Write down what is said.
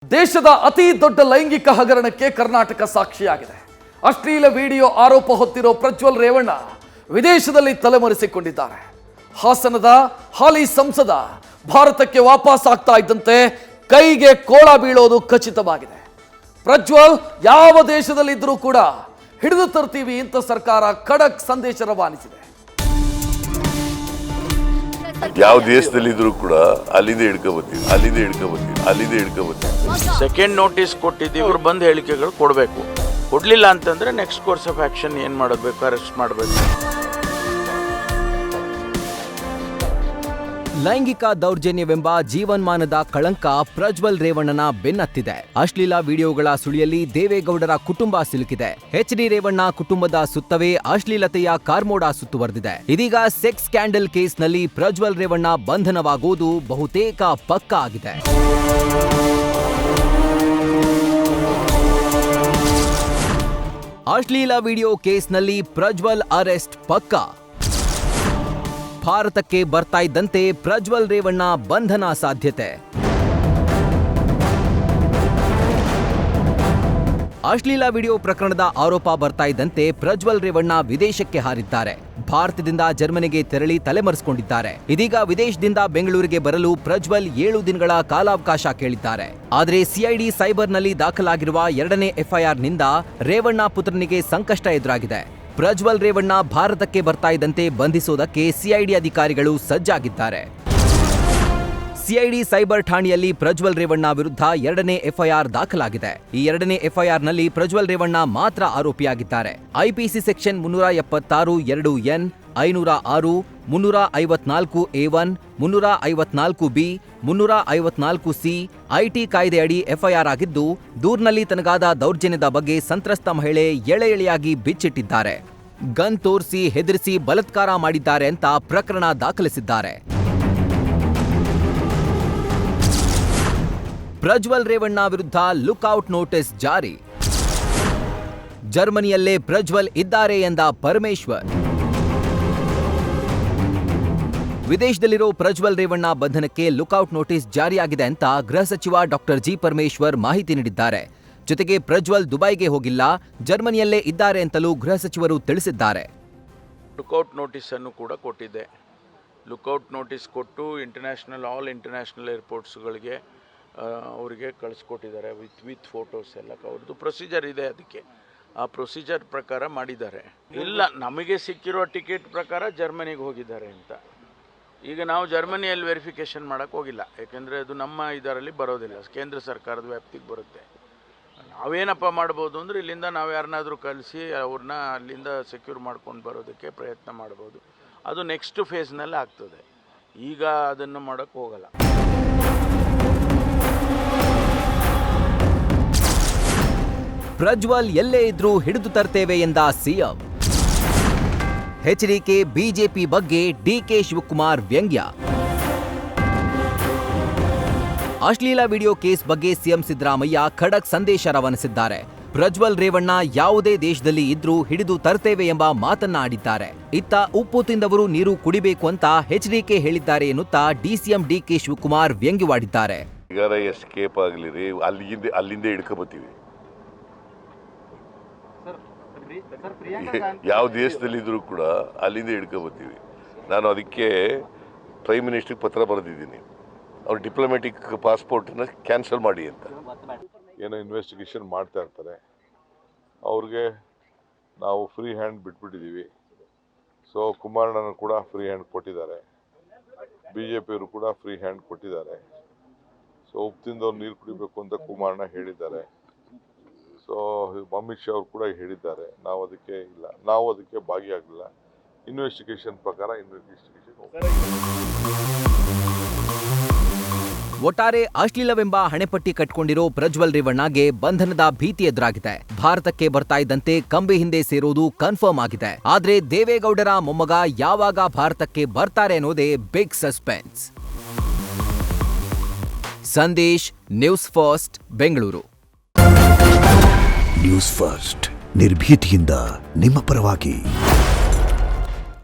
ದೇಶದ ಅತಿ ದೊಡ್ಡ ಲೈಂಗಿಕ ಹಗರಣಕ್ಕೆ ಕರ್ನಾಟಕ ಸಾಕ್ಷಿಯಾಗಿದೆ. ಅಶ್ಲೀಲ ವಿಡಿಯೋ ಆರೋಪ ಹೊತ್ತಿರೋ ಪ್ರಜ್ವಲ್ ರೇವಣ್ಣ ವಿದೇಶದಲ್ಲಿ ತಲೆಮರೆಸಿಕೊಂಡಿದ್ದಾರೆ. ಹಾಸನದ ಹಾಲಿ ಸಂಸದ ಭಾರತಕ್ಕೆ ವಾಪಸ್ ಆಗ್ತಾ ಇದ್ದಂತೆ ಕೈಗೆ ಕೋಳ ಬೀಳೋದು ಖಚಿತವಾಗಿದೆ. ಪ್ರಜ್ವಲ್ ಯಾವ ದೇಶದಲ್ಲಿದ್ದರೂ ಕೂಡ ಹಿಡಿದು ತರ್ತೀವಿ ಅಂತ ಸರ್ಕಾರ ಖಡಕ್ ಸಂದೇಶ ರವಾನಿಸಿದೆ. ಯಾವ ದೇಶದಲ್ಲಿದ್ರು ಕೂಡ ಅಲ್ಲಿಂದ ಹಿಡ್ಕೊಬತ್ತೀವಿ. ಸೆಕೆಂಡ್ ನೋಟಿಸ್ ಕೊಟ್ಟಿದ್ದೀವಿ, ಇವ್ರು ಬಂದು ಹೇಳಿಕೆಗಳು ಕೊಡಬೇಕು. ಕೊಡಲಿಲ್ಲ ಅಂತಂದ್ರೆ ನೆಕ್ಸ್ಟ್ ಕೋರ್ಸ್ ಆಫ್ ಆಕ್ಷನ್ ಏನು ಮಾಡಬೇಕು, ಅರೆಸ್ಟ್ ಮಾಡಬೇಕು. ಲೈಂಗಿಕ ದೌರ್ಜನ್ಯವೆಂಬ ಜೀವನ್ಮಾನದ ಕಳಂಕ ಪ್ರಜ್ವಲ್ ರೇವಣ್ಣನ ಬೆನ್ನತ್ತಿದೆ. ಅಶ್ಲೀಲ ವಿಡಿಯೋಗಳ ಸುಳಿಯಲ್ಲಿ ದೇವೇಗೌಡರ ಕುಟುಂಬ ಸಿಲುಕಿದೆ. ಎಚ್.ಡಿ. ರೇವಣ್ಣ ಕುಟುಂಬದ ಸುತ್ತವೇ ಅಶ್ಲೀಲತೆಯ ಕಾರ್ಮೋಡ ಸುತ್ತುವರೆದಿದೆ. ಇದೀಗ ಸೆಕ್ಸ್ ಸ್ಕ್ಯಾಂಡಲ್ ಕೇಸ್ನಲ್ಲಿ ಪ್ರಜ್ವಲ್ ರೇವಣ್ಣ ಬಂಧನವಾಗುವುದು ಬಹುತೇಕ ಪಕ್ಕಾ ಆಗಿದೆ. ಅಶ್ಲೀಲ ವಿಡಿಯೋ ಕೇಸ್ನಲ್ಲಿ ಪ್ರಜ್ವಲ್ ಅರೆಸ್ಟ್ ಪಕ್ಕಾ. ಭಾರತಕ್ಕೆ ಬರ್ತಾ ಇದ್ದಂತೆ ಪ್ರಜ್ವಲ್ ರೇವಣ್ಣ ಬಂಧನ ಸಾಧ್ಯತೆ. ಅಶ್ಲೀಲ ವಿಡಿಯೋ ಪ್ರಕರಣದ ಆರೋಪ ಬರ್ತಾ ಇದ್ದಂತೆ ಪ್ರಜ್ವಲ್ ರೇವಣ್ಣ ವಿದೇಶಕ್ಕೆ ಹಾರಿದ್ದಾರೆ. ಭಾರತದಿಂದ ಜರ್ಮನಿಗೆ ತೆರಳಿ ತಲೆಮರೆಸಿಕೊಂಡಿದ್ದಾರೆ. ಇದೀಗ ವಿದೇಶದಿಂದ ಬೆಂಗಳೂರಿಗೆ ಬರಲು ಪ್ರಜ್ವಲ್ 7 ದಿನಗಳ ಕಾಲಾವಕಾಶ ಕೇಳಿದ್ದಾರೆ. ಆದರೆ ಸಿಐಡಿ ಸೈಬರ್ನಲ್ಲಿ ದಾಖಲಾಗಿರುವ 2ನೇ ಎಫ್ಐಆರ್ನಿಂದ ರೇವಣ್ಣ ಪುತ್ರನಿಗೆ ಸಂಕಷ್ಟ ಎದುರಾಗಿದೆ. ಪ್ರಜ್ವಲ್ ರೇವಣ್ಣ ಭಾರತಕ್ಕೆ ಬರ್ತಾ ಇದ್ದಂತೆ ಬಂಧಿಸೋದಕ್ಕೆ ಸಿಐಡಿ ಅಧಿಕಾರಿಗಳು ಸಜ್ಜಾಗಿದ್ದಾರೆ. ಸಿಐಡಿ ಸೈಬರ್ ಠಾಣೆಯಲ್ಲಿ ಪ್ರಜ್ವಲ್ ರೇವಣ್ಣ ವಿರುದ್ಧ 2ನೇ ಎಫ್ಐಆರ್ ದಾಖಲಾಗಿದೆ. ಈ 2ನೇ ಎಫ್ಐಆರ್ನಲ್ಲಿ ಪ್ರಜ್ವಲ್ ರೇವಣ್ಣ ಮಾತ್ರ ಆರೋಪಿಯಾಗಿದ್ದಾರೆ. IPC section 376(2)(n), 506, 354(a)(1), 354(b), 354(c) IT ಕಾಯ್ದೆ ಅಡಿ ಎಫ್ಐಆರ್ ಆಗಿದ್ದು, ದೂರಿನಲ್ಲಿ ತನಗಾದ ದೌರ್ಜನ್ಯದ ಬಗ್ಗೆ ಸಂತ್ರಸ್ತ ಮಹಿಳೆ ಎಳೆಯಾಗಿ ಬಿಚ್ಚಿಟ್ಟಿದ್ದಾರೆ. ಗನ್ ತೋರಿಸಿ ಹೆದರಿಸಿ ಬಲಾತ್ಕಾರ ಮಾಡಿದ್ದಾರೆ ಅಂತ ಪ್ರಕರಣ ದಾಖಲಿಸಿದ್ದಾರೆ. ಪ್ರಜ್ವಲ್ ರೇವಣ್ಣ ವಿರುದ್ಧ ಲುಕ್ಔಟ್ ನೋಟಿಸ್ ಜಾರಿ. ಜರ್ಮನಿಯಲ್ಲೇ ಪ್ರಜ್ವಲ್ ಇದ್ದಾರೆ ಎಂದ ಪರಮೇಶ್ವರ್. ವಿದೇಶದಲ್ಲಿರೋ ಪ್ರಜ್ವಲ್ ರೇವಣ್ಣ ಬಂಧನಕ್ಕೆ ಲುಕ್ಔಟ್ ನೋಟಿಸ್ ಜಾರಿಯಾಗಿದೆ ಅಂತ ಗೃಹ ಸಚಿವ ಡಾಕ್ಟರ್ ಜಿ ಪರಮೇಶ್ವರ್ ಮಾಹಿತಿ ನೀಡಿದ್ದಾರೆ. ಜೊತೆಗೆ ಪ್ರಜ್ವಲ್ ದುಬೈಗೆ ಹೋಗಿಲ್ಲ, ಜರ್ಮನಿಯಲ್ಲೇ ಇದ್ದಾರೆ ಅಂತಲೂ ಗೃಹ ಸಚಿವರು ತಿಳಿಸಿದ್ದಾರೆ. ಲುಕ್ಔಟ್ ನೋಟಿಸ್ ಅನ್ನು ಕೂಡ ಕೊಟ್ಟಿದೆ. ಲುಕ್ಔಟ್ ನೋಟಿಸ್ ಕೊಟ್ಟು ಆಲ್ ಇಂಟರ್ನ್ಯಾಷನಲ್ ಏರ್ಪೋರ್ಟ್ಸ್ಗಳಿಗೆ ಅವರಿಗೆ ಕಳಿಸ್ಕೊಟ್ಟಿದ್ದಾರೆ ವಿತ್ ಫೋಟೋಸ್ ಎಲ್ಲ. ಅವ್ರದ್ದು ಪ್ರೊಸೀಜರ್ ಇದೆ, ಅದಕ್ಕೆ ಆ ಪ್ರೊಸೀಜರ್ ಪ್ರಕಾರ ಮಾಡಿದ್ದಾರೆ. ಇಲ್ಲ, ನಮಗೆ ಸಿಕ್ಕಿರೋ ಟಿಕೆಟ್ ಪ್ರಕಾರ ಜರ್ಮನಿಗೆ ಹೋಗಿದ್ದಾರೆ ಅಂತ. ಈಗ ನಾವು ಜರ್ಮನಿಯಲ್ಲಿ ವೆರಿಫಿಕೇಷನ್ ಮಾಡೋಕ್ಕೆ ಹೋಗಿಲ್ಲ, ಯಾಕೆಂದರೆ ಅದು ನಮ್ಮ ಇದರಲ್ಲಿ ಬರೋದಿಲ್ಲ, ಕೇಂದ್ರ ಸರ್ಕಾರದ ವ್ಯಾಪ್ತಿಗೆ ಬರುತ್ತೆ. ನಾವೇನಪ್ಪ ಮಾಡ್ಬೋದು ಅಂದರೆ ಇಲ್ಲಿಂದ ನಾವು ಯಾರನ್ನಾದರೂ ಕಳಿಸಿ ಅವ್ರನ್ನ ಅಲ್ಲಿಂದ ಸೆಕ್ಯೂರ್ ಮಾಡ್ಕೊಂಡು ಬರೋದಕ್ಕೆ ಪ್ರಯತ್ನ ಮಾಡ್ಬೋದು. ಅದು ನೆಕ್ಸ್ಟ್ ಫೇಸ್ನಲ್ಲಿ ಆಗ್ತದೆ. ಈಗ ಅದನ್ನು ಮಾಡೋಕ್ಕೆ ಹೋಗಲ್ಲ. ಪ್ರಜ್ವಲ್ ಎಲ್ಲೇ ಇದ್ರೂ ಹಿಡಿದು ತರ್ತೇವೆ ಎಂದ ಸಿಎಂ. ಎಚ್ಡಿಕೆ ಬಿಜೆಪಿ ಬಗ್ಗೆ ಡಿಕೆ ಶಿವಕುಮಾರ್ ವ್ಯಂಗ್ಯ. ಅಶ್ಲೀಲ ವಿಡಿಯೋ ಕೇಸ್ ಬಗ್ಗೆ ಸಿಎಂ ಸಿದ್ದರಾಮಯ್ಯ ಖಡಕ್ ಸಂದೇಶ ರವಾನಿಸಿದ್ದಾರೆ. ಪ್ರಜ್ವಲ್ ರೇವಣ್ಣ ಯಾವುದೇ ದೇಶದಲ್ಲಿ ಇದ್ರೂ ಹಿಡಿದು ತರ್ತೇವೆ ಎಂಬ ಮಾತನ್ನ ಆಡಿದ್ದಾರೆ. ಇತ್ತ ಉಪ್ಪು ತಿಂದವರು ನೀರು ಕುಡಿಬೇಕು ಅಂತ ಎಚ್ಡಿಕೆ ಹೇಳಿದ್ದಾರೆ ಎನ್ನುತ್ತಾ ಡಿಸಿಎಂ ಡಿಕೆ ಶಿವಕುಮಾರ್ ವ್ಯಂಗ್ಯವಾಡಿದ್ದಾರೆ. ಎಸ್ಕೇಪ್ ಆಗಲಿ, ಅಲ್ಲಿಂದ ಹಿಡ್ಕೊಬತ್ತೀವಿ. ಯಾವ ದೇಶದಲ್ಲಿದ್ದರೂ ಕೂಡ ಅಲ್ಲಿಂದ ಹಿಡ್ಕೊಬತ್ತೀವಿ. ನಾನು ಅದಕ್ಕೆ ಪ್ರೈಮ್ ಮಿನಿಸ್ಟ್ರಿಗೆ ಪತ್ರ ಬರೆದಿದ್ದೀನಿ, ಅವ್ರ ಡಿಪ್ಲೊಮ್ಯಾಟಿಕ್ ಪಾಸ್ಪೋರ್ಟನ್ನ ಕ್ಯಾನ್ಸಲ್ ಮಾಡಿ ಅಂತ. ಏನೋ ಇನ್ವೆಸ್ಟಿಗೇಷನ್ ಮಾಡ್ತಾ ಇರ್ತಾರೆ, ಅವ್ರಿಗೆ ನಾವು ಫ್ರೀ ಹ್ಯಾಂಡ್ ಬಿಟ್ಬಿಟ್ಟಿದ್ದೀವಿ. ಸೊ ಕುಮಾರಣ್ಣನ ಕೂಡ ಫ್ರೀ ಹ್ಯಾಂಡ್ ಕೊಟ್ಟಿದ್ದಾರೆ, BJPಯವರು ಕೂಡ ಫ್ರೀ ಹ್ಯಾಂಡ್ ಕೊಟ್ಟಿದ್ದಾರೆ. ಸೊ ಉಪ್ಪು ತಿಂದವ್ರು ನೀರು ಕುಡಿಬೇಕು ಅಂತ ಕುಮಾರಣ್ಣ ಹೇಳಿದ್ದಾರೆ. ಸೊ ಅಮಿತ್ ಶಾ ಅವರು ಕೂಡ ಹೇಳಿದ್ದಾರೆ. ನಾವು ಅದಕ್ಕೆ ಭಾಗಿಯಾಗಲಿಲ್ಲ. ಇನ್ವೆಸ್ಟಿಗೇಷನ್ ಪ್ರಕಾರ ಒಟ್ಟಾರೆ ಅಶ್ಲೀಲವೆಂಬ ಹಣೆಪಟ್ಟಿ ಕಟ್ಟಿಕೊಂಡಿರೋ ಪ್ರಜ್ವಲ್ ರೇವಣ್ಣಗೆ ಬಂಧನದ ಭೀತಿ ಎದುರಾಗಿದೆ. ಭಾರತಕ್ಕೆ ಬರ್ತಾ ಇದ್ದಂತೆ ಕಂಬಿ ಹಿಂದೆ ಸೇರೋದು ಕನ್ಫರ್ಮ್ ಆಗಿದೆ. ಆದ್ರೆ ದೇವೇಗೌಡರ ಮೊಮ್ಮಗ ಯಾವಾಗ ಭಾರತಕ್ಕೆ ಬರ್ತಾರೆ ಅನ್ನೋದೇ big suspense. Sandesh, news first, Bengaluru. News first ನಿರ್ಭೀತಿಯಿಂದ ನಿಮ್ಮ ಪರವಾಗಿ.